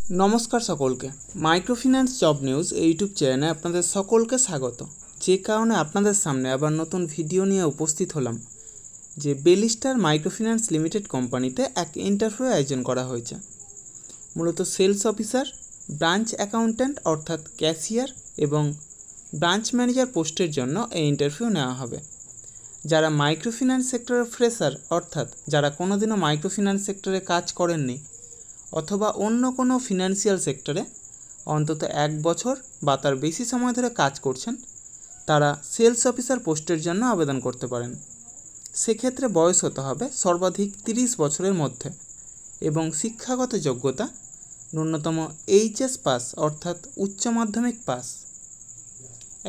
नमस्कार सकलके माइक्रोफिनान्स जब निউজ यूट्यूब चैने आपनादेर सकलके स्वागत। जे कारणे आपनादेर सामने आबार नतून भिडियो निये उपस्थित हलाम जे बेलिस्टार माइक्रोफिनान्स लिमिटेड कोम्पानीते एक इंटरव्यू आयोजन करा हयेछे। मूलत सेल्स अफिसार, ब्रांच अ্যাকাউন্ট্যান্ট अर्थात कैशियर एवं ब्रांच मैनेजार पोस्टेर जन्य एई इंटरव्यू नेওয়া हबे। যারা माइक्रोफिनान्स सेक्टरे फ्रेशार अर्थात যারা कोनोदिनও माइक्रोफिनान्स सेक्टरे काज करेनনি अथवा अन्य कोनो फिनान्शियल सेक्टरे अंतत एक बछर बा तार बेशी समय धरे काज करछेन तारा सेल्स अफिसार पोस्टेर जन्य आवेदन करते पारेन। सेक्षेत्रे बयस होते हबे सर्वाधिक 30 बछरेर मध्य एवं शिक्षागत योग्यता न्यूनतम এইচএস पास अर्थात उच्च माध्यमिक पास।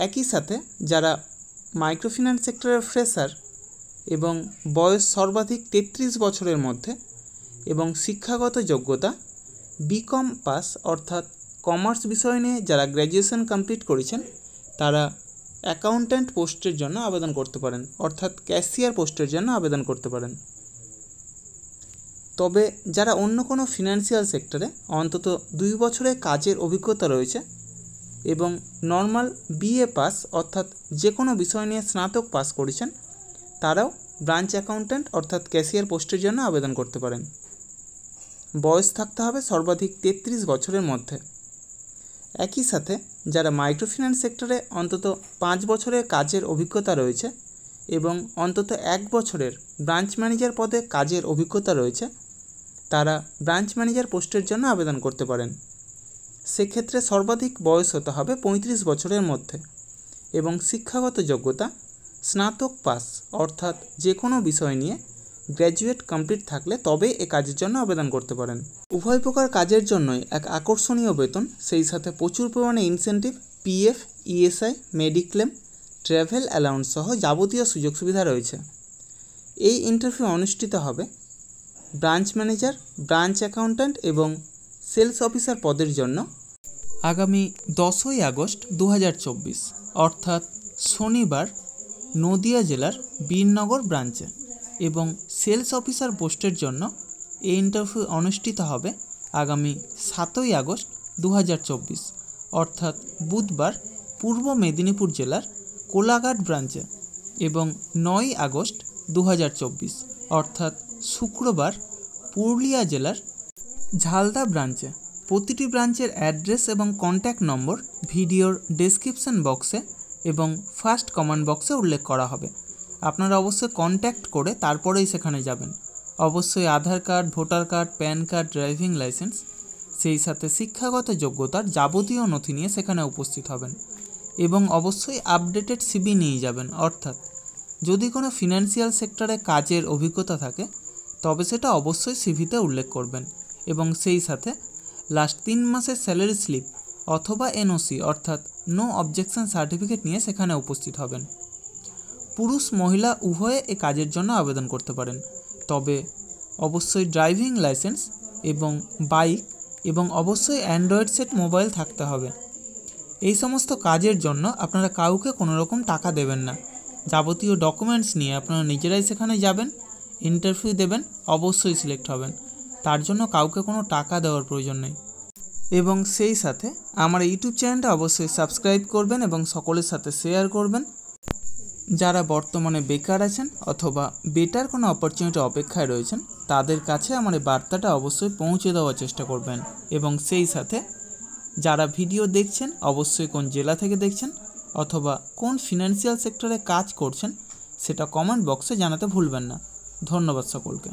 एकई साथे जारा माइक्रोफिनान्स सेक्टरेर फ्रेशार एवं बयस सर्वाधिक 33 बछरेर मध्य एवं शिक्षागत योग्यता बीकम पास अर्थात कमार्स विषय निये जारा ग्रैजुएशन कमप्लीट करेछेन तारा अ্যাকাউন্ট্যান্ট पोस्टेर जन्य आवेदन करते पारेन अर्थात कैशियर पोस्टेर जन्य आवेदन करते पारेन। तबे जारा अन्य कोनो फिनान्शियल सेक्टरे अंतत 2 बछरेर काजेर अभिज्ञता रयेछे एवं नर्माल बीए पास अर्थात जे कोनो विषय निये स्नातक पास करेछेन ताराओ ब्रांच अ্যাকাউন্ট্যান্ট अर्थात कैशियर पोस्टेर जन्य आवेदन करते पारेन। बयस थाकते हबे सर्वाधिक 33 बछरेर मध्य। एकई साथे जारा माइक्रोफिनान्स सेक्टरे अंतत 5 बछरेर काजेर अभिज्ञता रयेछे एवं अंतत 1 बछरेर ब्रांच मैनेजार पदे काजेर अभिज्ञता रयेछे तारा ब्रांच मैनेजार पोस्टेर जन्य आवेदन करते पारेन। सेक्षेत्रे सर्वाधिक बयस होते हबे 35 बछरेर मध्य एवं शिक्षागत योग्यता स्नातक पास अर्थात जे कोनो विषय निये ग्रैजुएट कमप्लीट थाकले तबे ए काजेर जन्य आवेदन करते पारेन। उभय प्रकार काजेर जन्यई एक आकर्षणीय वेतन सेई साथे प्रचुर परिमाणे incentive PF ESI mediclaim travel allowance सह जाबतीय सुयोग सुविधा रयेछे। एई इंटरव्यू अनुष्ठित हबे ब्रांच मैनेजार ब्रांच अ্যাকাউন্ট্যান্ট एवं सेल्स अफिसार पदेर जन्य आगामी 10 আগস্ট 2024 अर्थात शनिवार नदिया जिलार बीरनगर ब्रांचे एवं सेल्स अफिसार पोस्टेर जन्य ए इंटरव्यू अनुष्ठित हबे आगामी 7 আগস্ট 2024 अर्थात बुधवार पूर्व मेदिनीपुर जिलार कोलाघाट ब्रांचे एवं 9 আগস্ট 2024 अर्थात शुक्रवार पुरुलिया जिलार झालदा ब्रांचे। प्रतिटी ब्रांचेर एड्रेस एवं कन्टैक्ट नम्बर भिडियोर डेस्क्रिप्शन बक्से एवं फार्स्ट कमेंट बक्से उल्लेख करा हबे। आपनारा अवश्य कन्टैक्ट करे तारपरेई सेखाने जाबेन। अवश्य Aadhaar card voter card PAN card driving licence सेई साथे शिक्षागत योग्यतार जाबतीय नथि निये सेखाने उपस्थित हबेन एवं अवश्य आपडेटेड सीवी निये जाबेन। अर्थात यदि कोनो फिनान्शियल सेक्टरे काजेर अभिज्ञता थाके तबे सेटा अवश्य सीवीते उल्लेख करबेन एवं सेई साथे लास्ट 3 मासेर सैलारि स्लिप अथवा एनओसी अर्थात नो अबजेक्शन सार्टिफिकेट निये सेखाने उपस्थित हबेन। पुरुष महिला उभये ए काजेर जन्य आवेदन करते पारेन तबे अवश्य ड्राइविंग लाइसेंस एवं बाइक एवं अवश्य एंड्रয়েড सेट मोबाइल थाकते हबे। এই সমস্ত কাজের জন্য আপনারা কাউকে কোনো রকম টাকা দেবেন না। যাবতীয় ডকুমেন্টস নিয়ে আপনারা নিজেরাই সেখানে যাবেন, ইন্টারভিউ দেবেন, অবশ্যই সিলেক্ট হবেন। তার জন্য কাউকে কোনো টাকা দেওয়ার প্রয়োজন নেই। এবং সেই সাথে আমার ইউটিউব চ্যানেলটা অবশ্যই সাবস্ক্রাইব করবেন এবং সকলের সাথে শেয়ার করবেন। যারা বর্তমানে বেকার আছেন অথবা বেটার কোনো অপরচুনিটি অপেক্ষায় রয়েছেন তাদের কাছে আমার এই বার্তাটা অবশ্যই পৌঁছে দেওয়ার চেষ্টা করবেন। এবং সেই সাথে যারা ভিডিও দেখছেন অবশ্যই কোন জেলা থেকে দেখছেন অথবা কোন ফিনান্সিয়াল সেক্টরে কাজ করছেন সেটা কমেন্ট বক্সে জানাতে ভুলবেন না। ধন্যবাদ সকলকে।